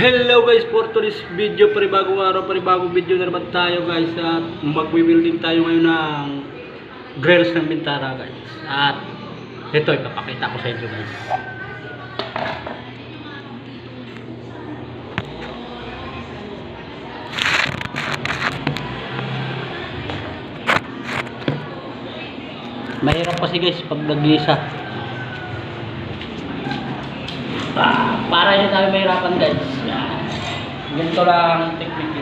Hello guys, for today's video, panibagong araw, panibagong video na naman tayo guys. At magwi-building tayo ngayon ng grills ng bintana guys. At ito, ipapakita ko sa inyo guys. Mahirap kasi guys pag nag-isa. Para hindi tayo mahirapan guys. Ganito lang ang technique